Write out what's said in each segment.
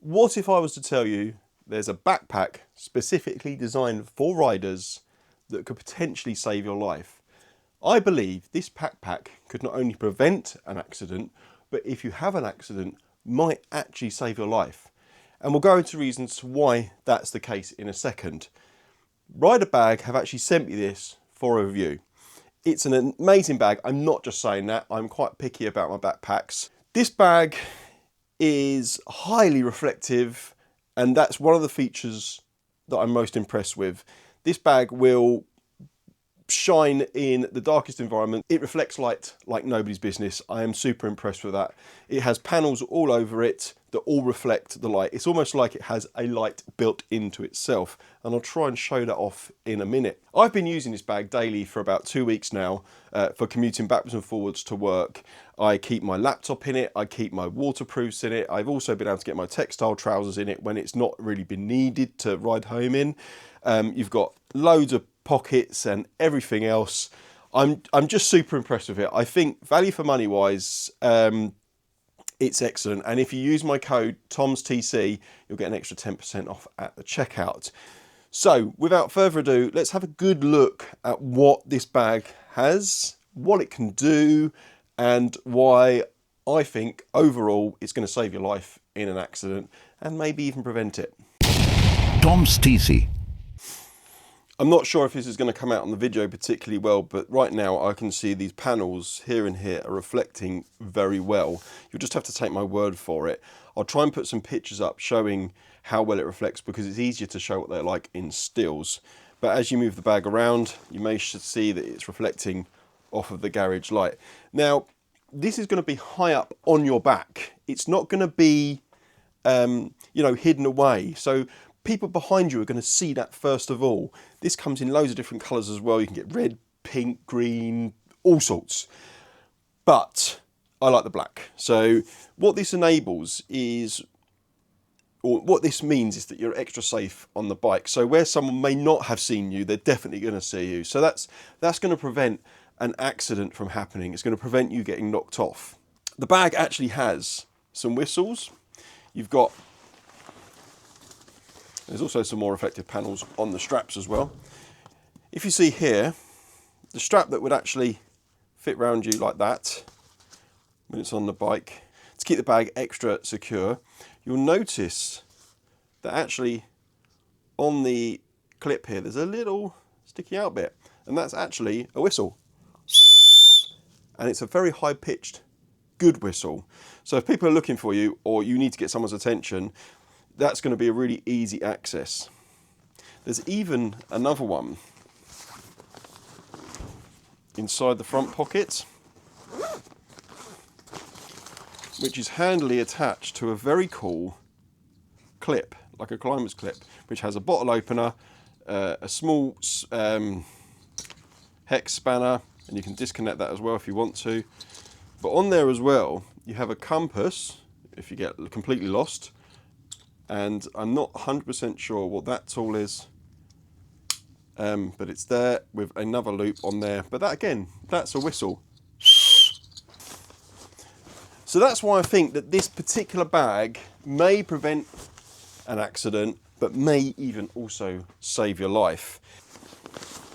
What if I was to tell you there's a backpack specifically designed for riders that could potentially save your life? I believe this backpack could not only prevent an accident, but if you have an accident, might actually save your life. And we'll go into reasons why that's the case in a second. Riderbag have actually sent me this for a review. It's an amazing bag. I'm not just saying that, I'm quite picky about my backpacks. This bag is highly reflective, and that's one of the features that I'm most impressed with. This bag will shine in the darkest environment. It reflects light like nobody's business. I am super impressed with that. It has panels all over it that all reflect the light. It's almost like it has a light built into itself, and I'll try and show that off in a minute. I've been using this bag daily for about 2 weeks now for commuting backwards and forwards to work. I keep my laptop in it, I keep my waterproofs in it. I've also been able to get my textile trousers in it when it's not really been needed to ride home in. You've got loads of pockets and everything else. I'm just super impressed with it. I think value for money wise, it's excellent. And if you use my code TOMSTC, you'll get an extra 10% off at the checkout. So without further ado, let's have a good look at what this bag has, what it can do, and why I think overall it's going to save your life in an accident and maybe even prevent it. TOMSTC. I'm not sure if this is going to come out on the video particularly well, but right now I can see these panels here and here are reflecting very well. You'll just have to take my word for it. I'll try and put some pictures up showing how well it reflects, because it's easier to show what they're like in stills. But as you move the bag around, you may see that it's reflecting off of the garage light. Now, this is going to be high up on your back. It's not going to be, hidden away. So people behind you are going to see that first of all. This comes in loads of different colours as well. You can get red, pink, green, all sorts. But I like the black. So what this enables is, or what this means is that you're extra safe on the bike. So where someone may not have seen you, they're definitely going to see you. So that's going to prevent an accident from happening. It's going to prevent you getting knocked off. The bag actually has some whistles. There's also some more reflective panels on the straps as well. If you see here, the strap that would actually fit around you like that when it's on the bike to keep the bag extra secure, you'll notice that actually on the clip here there's a little sticky out bit, and that's actually a whistle. And it's a very high-pitched, good whistle. So if people are looking for you or you need to get someone's attention, that's going to be a really easy access. There's even another one inside the front pocket, which is handily attached to a very cool clip, like a climber's clip, which has a bottle opener, a small hex spanner, and you can disconnect that as well if you want to. But on there as well, you have a compass if you get completely lost. And I'm not 100% sure what that tool is, but it's there with another loop on there. But that, again, that's a whistle. So that's why I think that this particular bag may prevent an accident, but may even also save your life.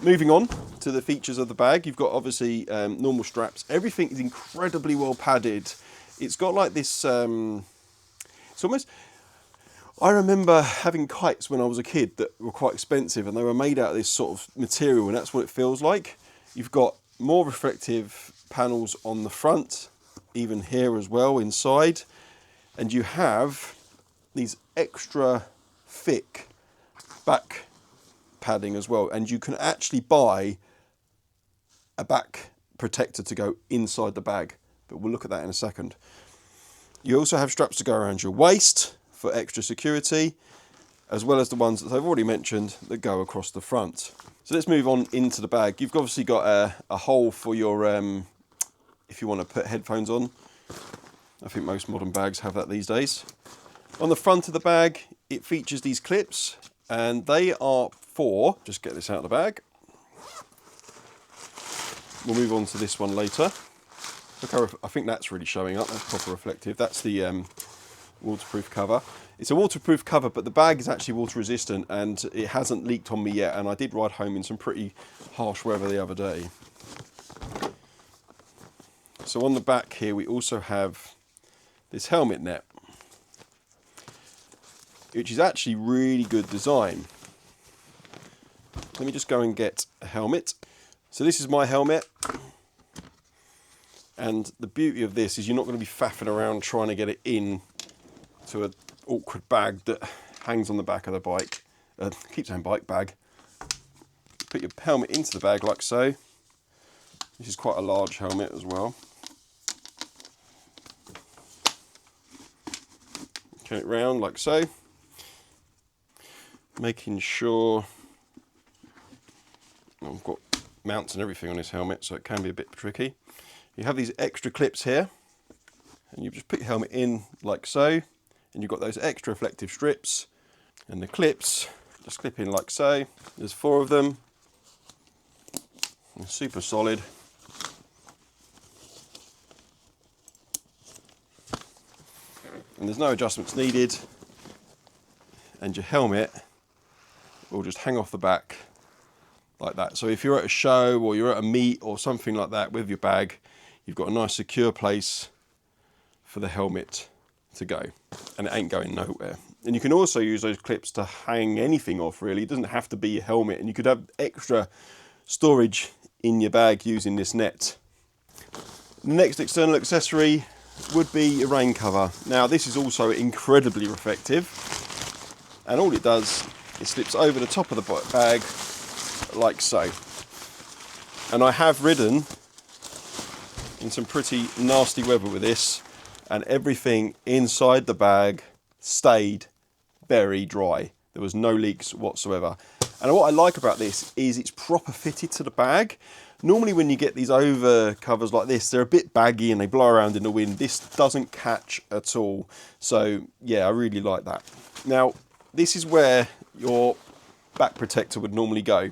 Moving on to the features of the bag, you've got obviously normal straps. Everything is incredibly well padded. It's got like this, it's almost, I remember having kites when I was a kid that were quite expensive, and they were made out of this sort of material, and that's what it feels like. You've got more reflective panels on the front, even here as well inside, and you have these extra thick back padding as well, and you can actually buy a back protector to go inside the bag, but we'll look at that in a second. You also have straps to go around your waist for extra security, as well as the ones that I've already mentioned that go across the front. So let's move on into the bag. You've obviously got a hole for your, if you want to put headphones on. I think most modern bags have that these days. On the front of the bag, it features these clips, and they are for, just get this out of the bag. We'll move on to this one later. Look how, I think that's really showing up, that's proper reflective. That's the waterproof cover. It's a waterproof cover, but the bag is actually water resistant and it hasn't leaked on me yet, and I did ride home in some pretty harsh weather the other day. So on the back here we also have this helmet net, which is actually really good design. Let me just go and get a helmet. So this is my helmet, and the beauty of this is you're not going to be faffing around trying to get it in to an awkward bag that hangs on the back of the bike. Keep saying bike bag. Put your helmet into the bag like so. This is quite a large helmet as well. Turn it round like so, making sure I've got mounts and everything on this helmet, so it can be a bit tricky. You have these extra clips here, and you just put your helmet in like so, and you've got those extra reflective strips, and the clips just clip in like so. There's 4 of them. They're super solid. And there's no adjustments needed, and your helmet will just hang off the back like that. So if you're at a show or you're at a meet or something like that with your bag, you've got a nice secure place for the helmet to go, and it ain't going nowhere. And you can also use those clips to hang anything off, really. It doesn't have to be your helmet, and you could have extra storage in your bag using this net. The next external accessory would be a rain cover. Now this is also incredibly reflective, and all it does is slips over the top of the bag like so. And I have ridden in some pretty nasty weather with this, and everything inside the bag stayed very dry. There was no leaks whatsoever. And what I like about this is it's proper fitted to the bag. Normally when you get these over covers like this, they're a bit baggy and they blow around in the wind. This doesn't catch at all. So yeah, I really like that. Now, this is where your back protector would normally go.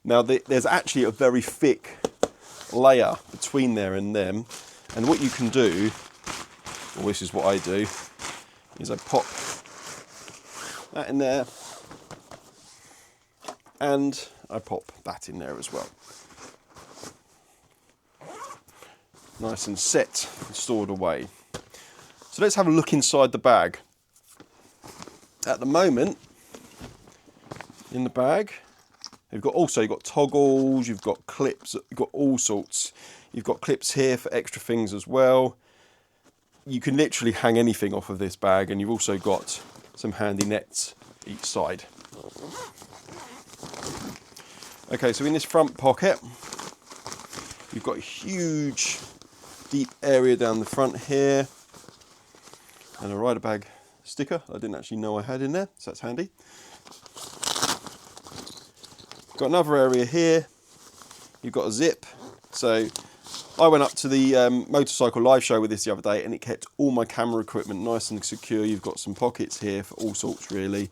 Now, there's actually a very thick layer between there and them. And what you can do, well, this is what I do, is I pop that in there, and I pop that in there as well. Nice and set and stored away. So let's have a look inside the bag. At the moment, in the bag, you've got toggles, you've got clips, you've got all sorts. You've got clips here for extra things as well. You can literally hang anything off of this bag, and you've also got some handy nets each side. Okay, so in this front pocket, you've got a huge deep area down the front here, and a Riderbag sticker I didn't actually know I had in there, so that's handy. Got another area here. You've got a zip. So I went up to the motorcycle live show with this the other day, and it kept all my camera equipment nice and secure. You've got some pockets here for all sorts, really.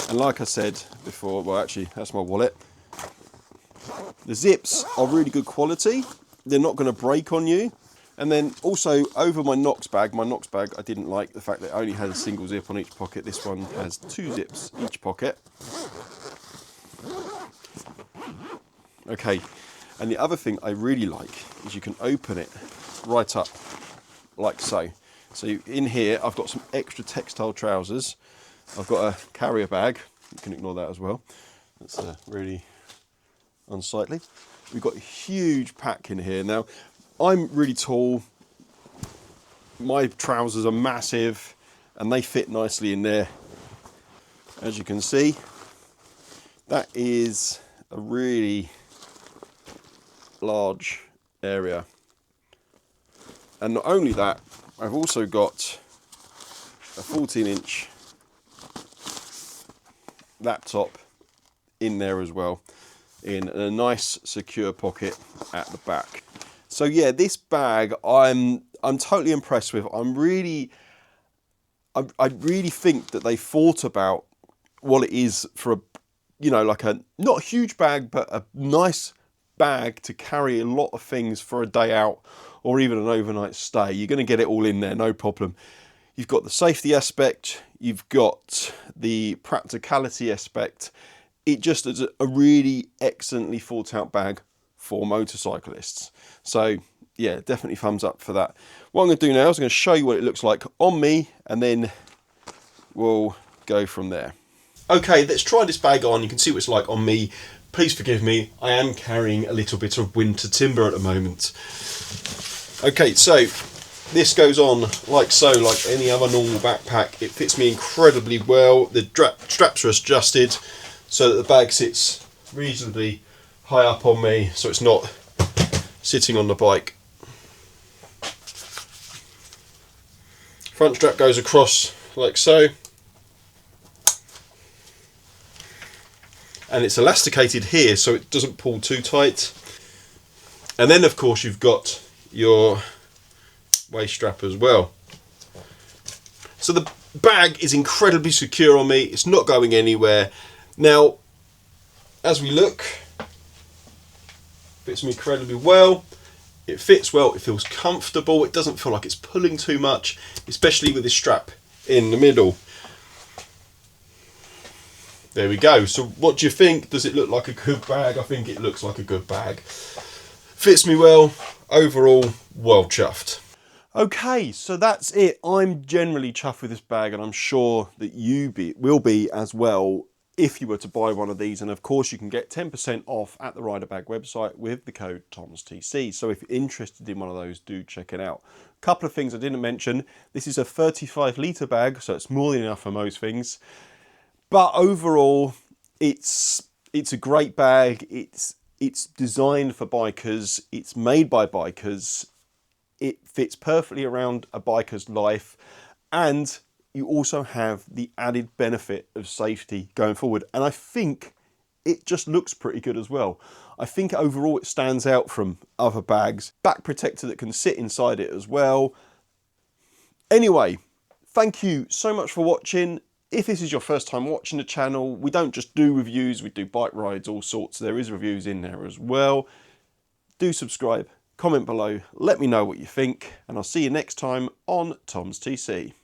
And like I said before, well, actually, that's my wallet. The zips are really good quality. They're not going to break on you. And then also over my Knox bag I didn't like the fact that it only had a single zip on each pocket. This one has 2 zips each pocket. Okay, and the other thing I really like is you can open it right up like so. So in here I've got some extra textile trousers. I've got a carrier bag. You can ignore that as well. That's really unsightly. We've got a huge pack in here. Now, I'm really tall. My trousers are massive and they fit nicely in there. As you can see, that is a really large area. And not only that, I've also got a 14-inch laptop in there as well, in a nice secure pocket at the back. So yeah, this bag I'm totally impressed with. I really think that they thought about what it is for a, you know, like a not a huge bag, but a nice bag to carry a lot of things for a day out or even an overnight stay. You're going to get it all in there, no problem. You've got the safety aspect, you've got the practicality aspect. It just is a really excellently thought out bag for motorcyclists. So yeah, definitely thumbs up for that. What I'm going to do now is I'm going to show you what it looks like on me, and then we'll go from there. Okay, let's try this bag on. You can see what it's like on me. Please forgive me, I am carrying a little bit of winter timber at the moment. Okay, so this goes on like so, like any other normal backpack. It fits me incredibly well. The straps are adjusted so that the bag sits reasonably high up on me, so it's not sitting on the bike. Front strap goes across like so, and it's elasticated here so it doesn't pull too tight. And then of course you've got your waist strap as well. So the bag is incredibly secure on me, it's not going anywhere. Now as we look, fits me incredibly well. It fits well, it feels comfortable, it doesn't feel like it's pulling too much, especially with this strap in the middle. There we go. So what do you think? Does it look like a good bag? I think it looks like a good bag. Fits me well. Overall, well chuffed. Okay, so that's it. I'm generally chuffed with this bag, and I'm sure that you will be as well if you were to buy one of these. And of course you can get 10% off at the Riderbag website with the code TOMSTC. So if you're interested in one of those, do check it out. A couple of things I didn't mention. This is a 35 litre bag, so it's more than enough for most things. But overall, it's a great bag. It's designed for bikers. It's made by bikers. It fits perfectly around a biker's life, and you also have the added benefit of safety going forward. And I think it just looks pretty good as well. I think overall it stands out from other bags. Back protector that can sit inside it as well. Anyway, thank you so much for watching. If this is your first time watching the channel, we don't just do reviews, we do bike rides, all sorts. There is reviews in there as well. Do subscribe, comment below, let me know what you think, and I'll see you next time on TOMSTC.